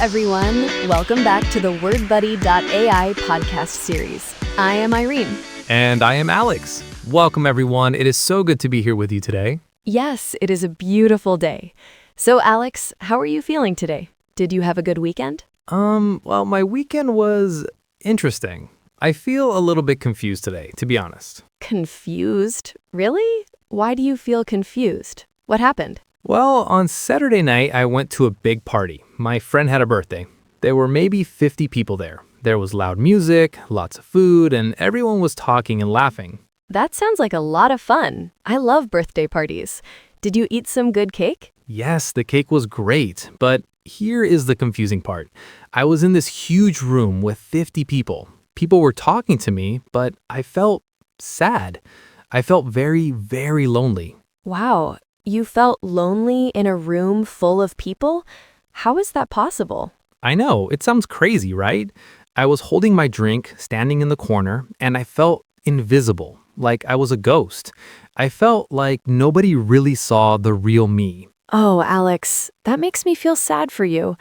everyone. Welcome back to the WordBuddyAI podcast series. I am Irene. And I am Alex. Welcome, everyone. It is so good to be here with you today. Yes, it is a beautiful day. So, Alex, how are you feeling today? Did you have a good weekend? Well, my weekend was interesting. I feel a little bit confused today, to be honest. Confused? Really? Why do you feel confused? What happened? Well, on Saturday night, I went to a big party. My friend had a birthday. There were maybe 50 people there. There was loud music, lots of food, and everyone was talking and laughing. That sounds like a lot of fun. I love birthday parties. Did you eat some good cake? Yes, the cake was great, but here is the confusing part. I was in this huge room with 50 people. People were talking to me, but I felt sad. I felt very, very lonely. Wow, you felt lonely in a room full of people? How is that possible? I know, it sounds crazy, right? I was holding my drink, standing in the corner, and I felt invisible, like I was a ghost. I felt like nobody really saw the real me. Oh, Alex, that makes me feel sad for you.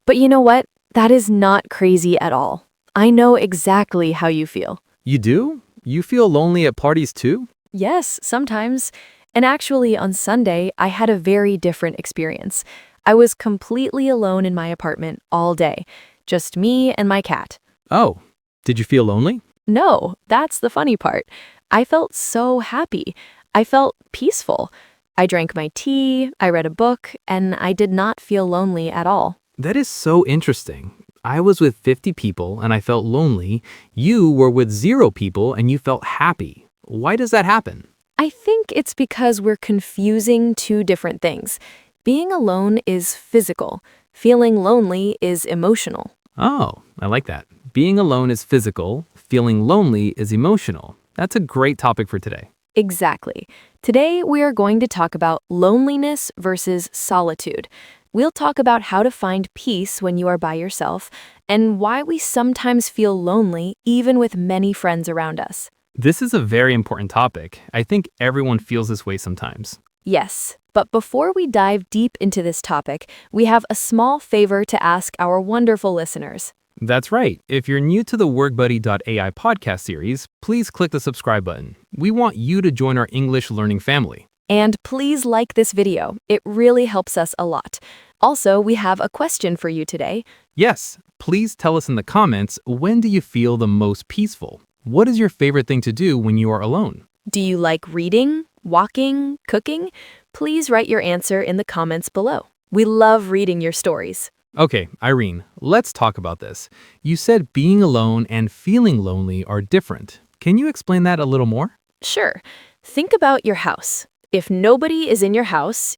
But you know what? That is not crazy at all. I know exactly how you feel. You do? You feel lonely at parties too? Yes, sometimes. And actually, on Sunday, I had a very different experience. I was completely alone in my apartment all day. Just me and my cat. Oh, did you feel lonely? No, that's the funny part. I felt so happy. I felt peaceful. I drank my tea, I read a book, and I did not feel lonely at all. That is so interesting. I was with 50 people and I felt lonely. You were with 0 people and you felt happy. Why does that happen? I think it's because we're confusing two different things. Being alone is physical. Feeling lonely is emotional. Oh, I like that. Being alone is physical. Feeling lonely is emotional. That's a great topic for today. Exactly. Today, we are going to talk about loneliness versus solitude. We'll talk about how to find peace when you are by yourself and why we sometimes feel lonely even with many friends around us. This is a very important topic. I think everyone feels this way sometimes. Yes, but before we dive deep into this topic, we have a small favor to ask our wonderful listeners. That's right. If you're new to the WordBuddy.ai podcast series, please click the subscribe button. We want you to join our English learning family. And please like this video. It really helps us a lot. Also, we have a question for you today. Yes, please tell us in the comments, when do you feel the most peaceful? What is your favorite thing to do when you are alone? Do you like reading, walking, cooking? Please write your answer in the comments below. We love reading your stories. Okay, Irene, let's talk about this. You said being alone and feeling lonely are different. Can you explain that a little more? Sure. Think about your house. If nobody is in your house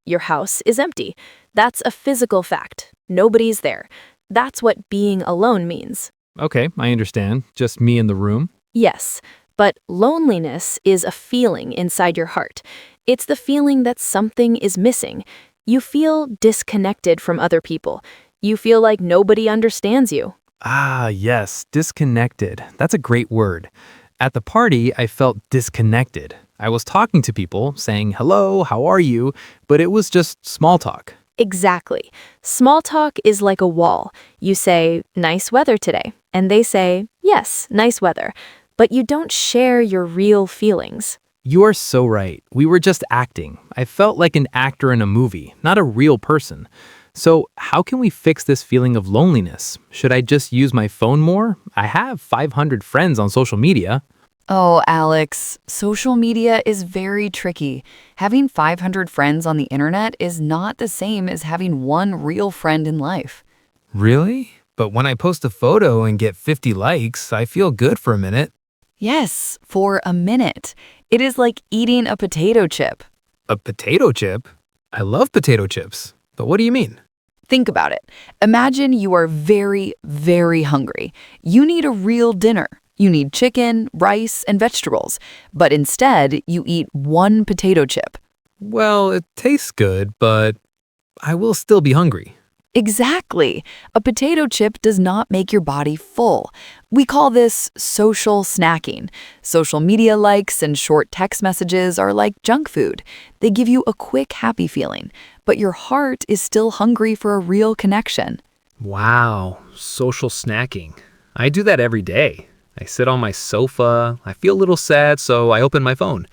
is empty. That's a physical fact. Nobody's there. That's what being alone means. Okay, I understand. Just me in the room. Yes, but loneliness is a feeling inside your heart. It's the feeling that something is missing. You feel disconnected from other people. You feel like nobody understands you. Ah, yes, disconnected. That's a great word. At the party, I felt disconnected. I was talking to people, saying, hello, how are you? But it was just small talk. Exactly. Small talk is like a wall. You say, nice weather today. And they say, yes, nice weather. But you don't share your real feelings. You are so right. We were just acting. I felt like an actor in a movie, not a real person. So how can we fix this feeling of loneliness? Should I just use my phone more? I have 500 friends on social media. Oh, Alex, social media is very tricky. Having 500 friends on the internet is not the same as having one real friend in life. Really? But when I post a photo and get 50 likes, I feel good for a minute. Yes, for a minute. It is like eating a potato chip. A potato chip? I love potato chips. But what do you mean? Think about it. Imagine you are very, very hungry. You need a real dinner. You need chicken, rice, and vegetables. But instead, you eat one potato chip. Well, it tastes good, but I will still be hungry. Exactly. A potato chip does not make your body full. We call this social snacking. Social media likes and short text messages are like junk food. They give you a quick, happy feeling, but your heart is still hungry for a real connection. Wow, social snacking. I do that every day. I sit on my sofa, I feel a little sad, so I open my phone.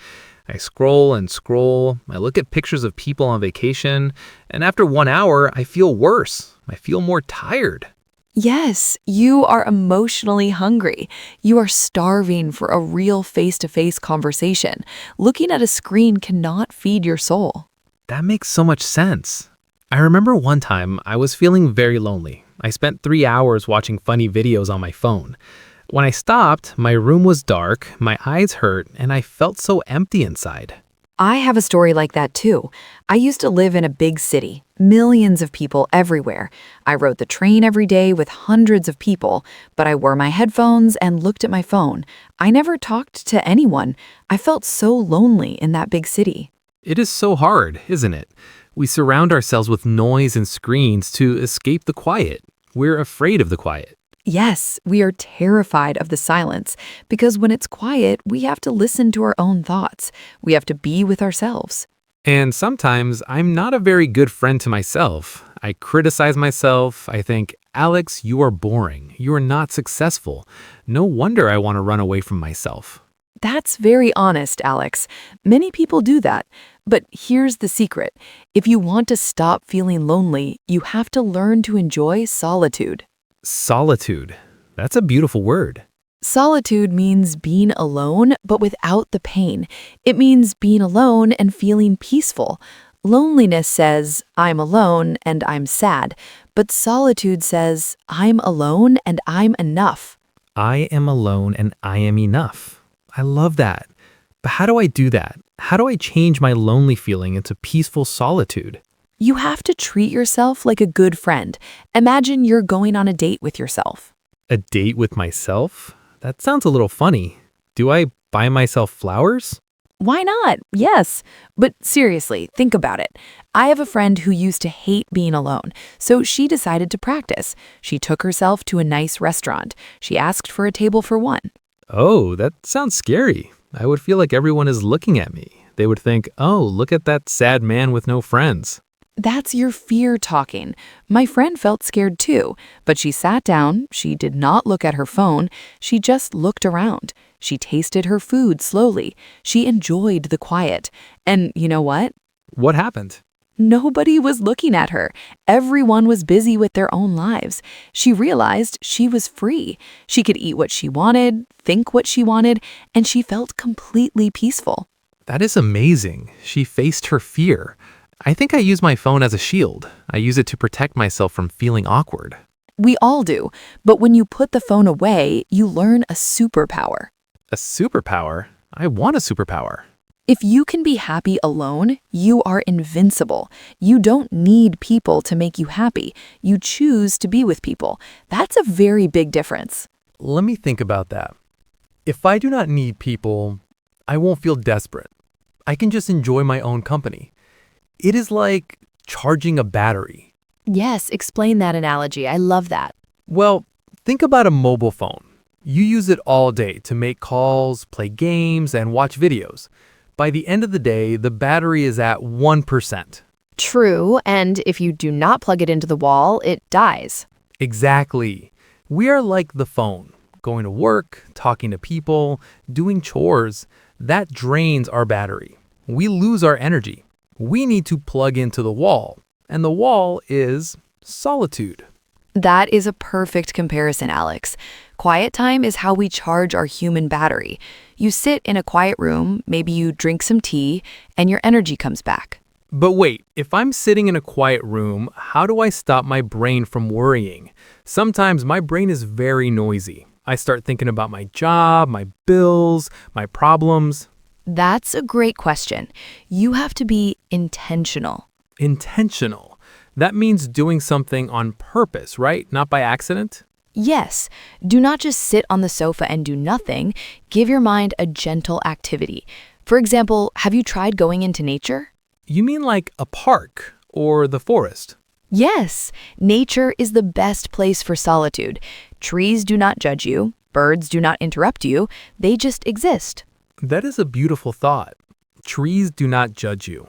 I scroll and scroll, I look at pictures of people on vacation, and after 1 hour, I feel worse. I feel more tired. Yes, you are emotionally hungry. You are starving for a real face-to-face conversation. Looking at a screen cannot feed your soul. That makes so much sense. I remember one time I was feeling very lonely. I spent 3 hours watching funny videos on my phone. When I stopped, my room was dark, my eyes hurt, and I felt so empty inside. I have a story like that too. I used to live in a big city, millions of people everywhere. I rode the train every day with hundreds of people, but I wore my headphones and looked at my phone. I never talked to anyone. I felt so lonely in that big city. It is so hard, isn't it? We surround ourselves with noise and screens to escape the quiet. We're afraid of the quiet. Yes, we are terrified of the silence because when it's quiet, we have to listen to our own thoughts. We have to be with ourselves. And sometimes I'm not a very good friend to myself. I criticize myself. I think, Alex, you are boring. You are not successful. No wonder I want to run away from myself. That's very honest, Alex. Many people do that. But here's the secret. If you want to stop feeling lonely, you have to learn to enjoy solitude. Solitude. That's a beautiful word. Solitude means being alone, but without the pain. It means being alone and feeling peaceful. Loneliness says, I'm alone and I'm sad. But solitude says, I'm alone and I'm enough. I am alone and I am enough. I love that. But how do I do that? How do I change my lonely feeling into peaceful solitude? You have to treat yourself like a good friend. Imagine you're going on a date with yourself. A date with myself? That sounds a little funny. Do I buy myself flowers? Why not? Yes. But seriously, think about it. I have a friend who used to hate being alone, so she decided to practice. She took herself to a nice restaurant. She asked for a table for one. Oh, that sounds scary. I would feel like everyone is looking at me. They would think, oh, look at that sad man with no friends. That's your fear talking. My friend felt scared too, but she sat down, she did not look at her phone, she just looked around. She tasted her food slowly. She enjoyed the quiet. And you know what? What happened? Nobody was looking at her. Everyone was busy with their own lives. She realized she was free. She could eat what she wanted, think what she wanted, and she felt completely peaceful. That is amazing. She faced her fear. I think I use my phone as a shield. I use it to protect myself from feeling awkward. We all do, but when you put the phone away, you learn a superpower. A superpower? I want a superpower. If you can be happy alone, you are invincible. You don't need people to make you happy. You choose to be with people. That's a very big difference. Let me think about that. If I do not need people, I won't feel desperate. I can just enjoy my own company. It is like charging a battery. Yes, explain that analogy. I love that. Well, think about a mobile phone. You use it all day to make calls, play games, and watch videos. By the end of the day, the battery is at 1%. True, and if you do not plug it into the wall, it dies. Exactly. We are like the phone. Going to work, talking to people, doing chores. That drains our battery. We lose our energy. We need to plug into the wall, and the wall is solitude. That is a perfect comparison, Alex. Quiet time is how we charge our human battery. You sit in a quiet room, maybe you drink some tea, and your energy comes back. But wait, if I'm sitting in a quiet room, how do I stop my brain from worrying? Sometimes my brain is very noisy. I start thinking about my job, my bills, my problems. That's a great question. You have to be intentional. Intentional. That means doing something on purpose, right? Not by accident? Yes, do not just sit on the sofa and do nothing. Give your mind a gentle activity. For example, have you tried going into nature? You mean like a park or the forest? Yes, nature is the best place for solitude. Trees do not judge you. Birds do not interrupt you. They just exist. That is a beautiful thought. Trees do not judge you.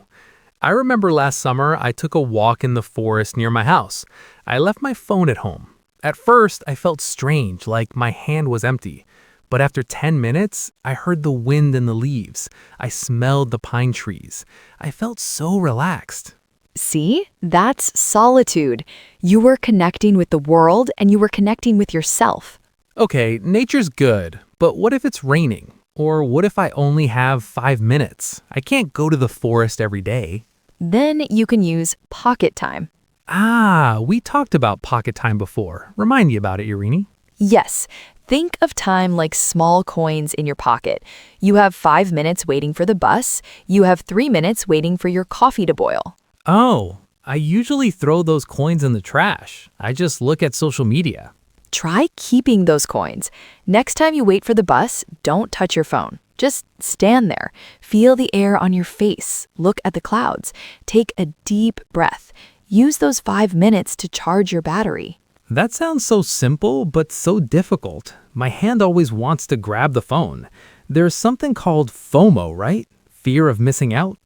I remember last summer I took a walk in the forest near my house. I left my phone at home. At first, I felt strange, like my hand was empty. But after 10 minutes, I heard the wind in the leaves. I smelled the pine trees. I felt so relaxed. See? That's solitude. You were connecting with the world and you were connecting with yourself. Okay, nature's good, but what if it's raining? Or what if I only have 5 minutes? I can't go to the forest every day. Then you can use pocket time. Ah, we talked about pocket time before. Remind me about it, Irini. Yes, think of time like small coins in your pocket. You have 5 minutes waiting for the bus. You have 3 minutes waiting for your coffee to boil. Oh, I usually throw those coins in the trash. I just look at social media. Try keeping those coins. Next time you wait for the bus, don't touch your phone. Just stand there. Feel the air on your face. Look at the clouds. Take a deep breath. Use those 5 minutes to charge your battery. That sounds so simple, but so difficult. My hand always wants to grab the phone. There's something called FOMO, right? Fear of missing out.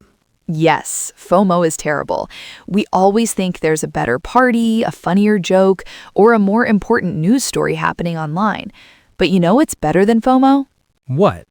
Yes, FOMO is terrible. We always think there's a better party, a funnier joke, or a more important news story happening online. But you know what's better than FOMO? What?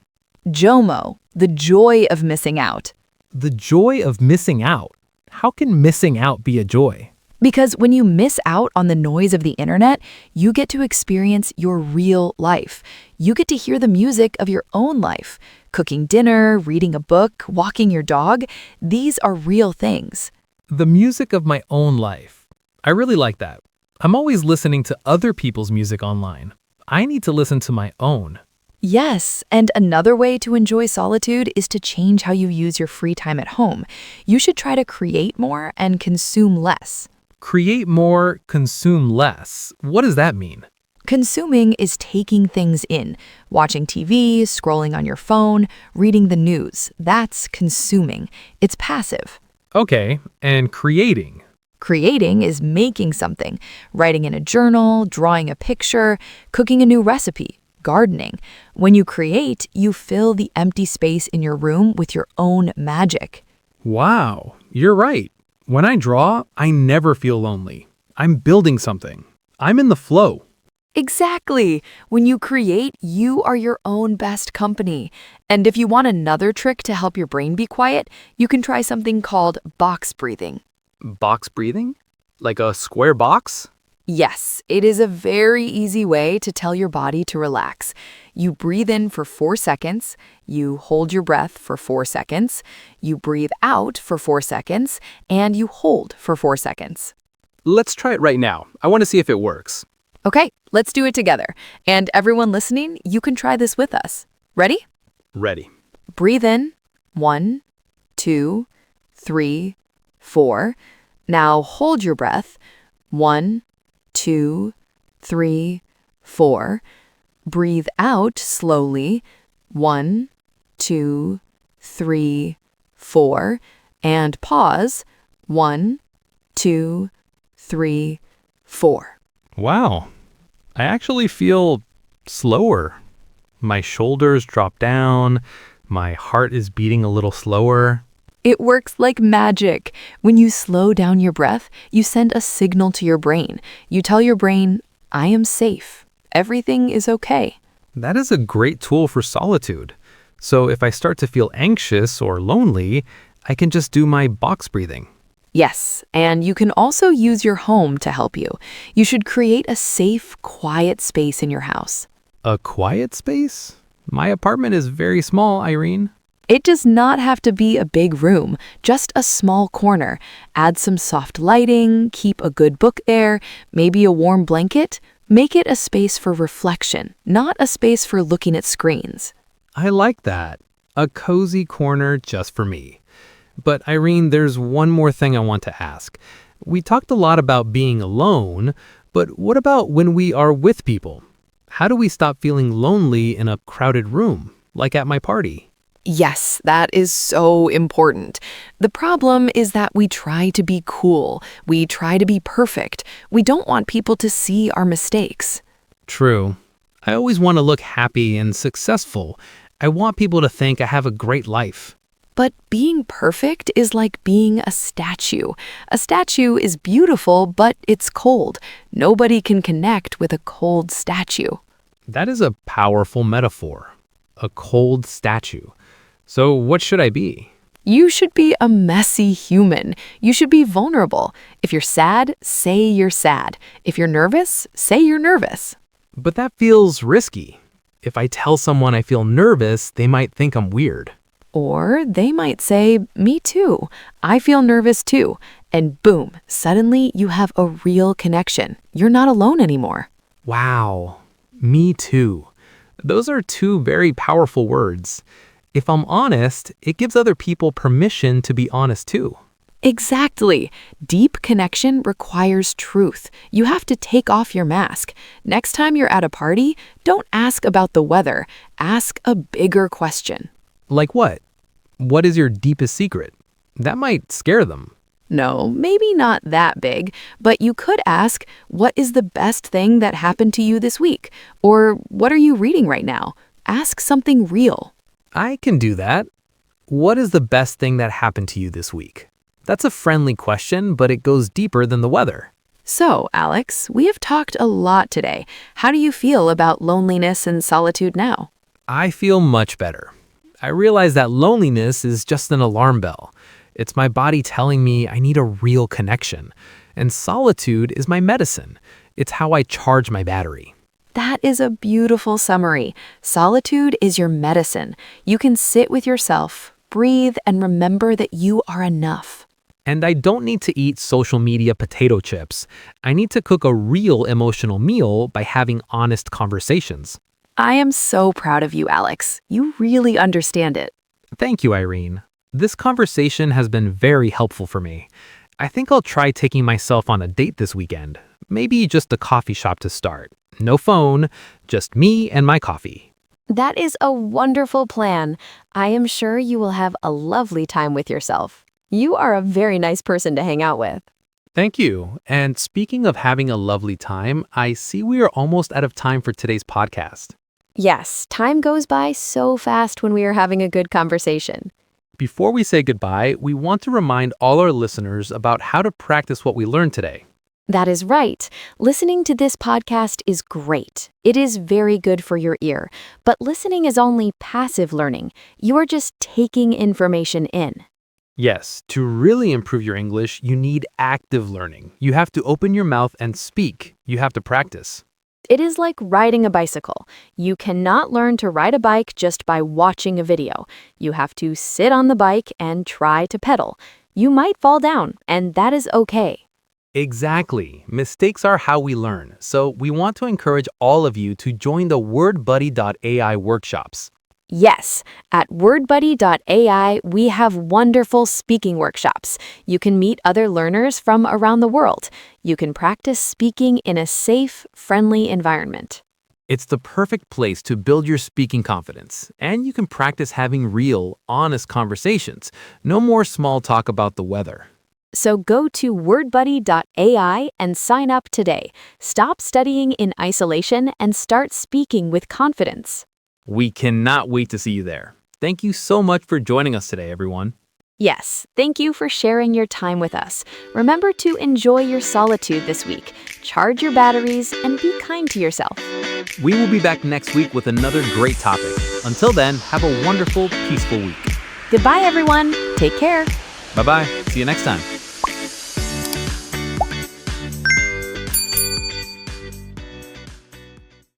JOMO, the joy of missing out. The joy of missing out. How can missing out be a joy? Because when you miss out on the noise of the internet, you get to experience your real life. You get to hear the music of your own life. Cooking dinner, reading a book, walking your dog, these are real things. The music of my own life. I really like that. I'm always listening to other people's music online. I need to listen to my own. Yes, and another way to enjoy solitude is to change how you use your free time at home. You should try to create more and consume less. Create more, consume less. What does that mean? Consuming is taking things in, watching TV, scrolling on your phone, reading the news. That's consuming. It's passive. Okay, and creating. Creating is making something, writing in a journal, drawing a picture, cooking a new recipe, gardening. When you create, you fill the empty space in your room with your own magic. Wow, you're right. When I draw, I never feel lonely. I'm building something. I'm in the flow. Exactly. When you create, you are your own best company. And if you want another trick to help your brain be quiet, you can try something called box breathing. Box breathing? Like a square box? Yes, it is a very easy way to tell your body to relax. You breathe in for 4 seconds, you hold your breath for 4 seconds, you breathe out for 4 seconds, and you hold for 4 seconds. Let's try it right now. I want to see if it works. Okay, let's do it together. And everyone listening, you can try this with us. Ready? Ready. Breathe in. 1, 2, 3, 4. Now hold your breath. 1, 2, 3, 4. Breathe out slowly. 1, 2, 3, 4. And pause. 1, 2, 3, 4. Wow. I actually feel slower. My shoulders drop down. My heart is beating a little slower. It works like magic. When you slow down your breath, you send a signal to your brain. You tell your brain, I am safe. Everything is okay. That is a great tool for solitude. So if I start to feel anxious or lonely, I can just do my box breathing. Yes, and you can also use your home to help you. You should create a safe, quiet space in your house. A quiet space? My apartment is very small, Irene. It does not have to be a big room, just a small corner. Add some soft lighting, keep a good book there, maybe a warm blanket. Make it a space for reflection, not a space for looking at screens. I like that. A cozy corner just for me. But Irene, there's one more thing I want to ask. We talked a lot about being alone, but what about when we are with people? How do we stop feeling lonely in a crowded room, like at my party? Yes, that is so important. The problem is that we try to be cool. We try to be perfect. We don't want people to see our mistakes. True. I always want to look happy and successful. I want people to think I have a great life. But being perfect is like being a statue. A statue is beautiful, but it's cold. Nobody can connect with a cold statue. That is a powerful metaphor. A cold statue. So what should I be? You should be a messy human. You should be vulnerable. If you're sad, say you're sad. If you're nervous, say you're nervous. But that feels risky. If I tell someone I feel nervous, they might think I'm weird. Or they might say, me too. I feel nervous too. And boom, suddenly you have a real connection. You're not alone anymore. Wow. Me too. Those are two very powerful words. If I'm honest, it gives other people permission to be honest too. Exactly. Deep connection requires truth. You have to take off your mask. Next time you're at a party, don't ask about the weather. Ask a bigger question. Like what? What is your deepest secret? That might scare them. No, maybe not that big, but you could ask, what is the best thing that happened to you this week? Or what are you reading right now? Ask something real. I can do that. What is the best thing that happened to you this week? That's a friendly question, but it goes deeper than the weather. So, Alex, we have talked a lot today. How do you feel about loneliness and solitude now? I feel much better. I realize that loneliness is just an alarm bell. It's my body telling me I need a real connection. And solitude is my medicine. It's how I charge my battery. That is a beautiful summary. Solitude is your medicine. You can sit with yourself, breathe, and remember that you are enough. And I don't need to eat social media potato chips. I need to cook a real emotional meal by having honest conversations. I am so proud of you, Alex. You really understand it. Thank you, Irene. This conversation has been very helpful for me. I think I'll try taking myself on a date this weekend. Maybe just a coffee shop to start. No phone, just me and my coffee. That is a wonderful plan. I am sure you will have a lovely time with yourself. You are a very nice person to hang out with. Thank you. And speaking of having a lovely time, I see we are almost out of time for today's podcast. Yes, time goes by so fast when we are having a good conversation. Before we say goodbye, we want to remind all our listeners about how to practice what we learned today. That is right. Listening to this podcast is great. It is very good for your ear. But listening is only passive learning. You are just taking information in. Yes, to really improve your English, you need active learning. You have to open your mouth and speak. You have to practice. It is like riding a bicycle. You cannot learn to ride a bike just by watching a video. You have to sit on the bike and try to pedal. You might fall down, and that is okay. Exactly. Mistakes are how we learn. So we want to encourage all of you to join the WordBuddy.ai workshops. Yes, at WordBuddy.ai, we have wonderful speaking workshops. You can meet other learners from around the world. You can practice speaking in a safe, friendly environment. It's the perfect place to build your speaking confidence, and you can practice having real, honest conversations. No more small talk about the weather. So go to WordBuddy.ai and sign up today. Stop studying in isolation and start speaking with confidence. We cannot wait to see you there. Thank you so much for joining us today, everyone. Yes, thank you for sharing your time with us. Remember to enjoy your solitude this week. Charge your batteries and be kind to yourself. We will be back next week with another great topic. Until then, have a wonderful, peaceful week. Goodbye, everyone. Take care. Bye-bye. See you next time.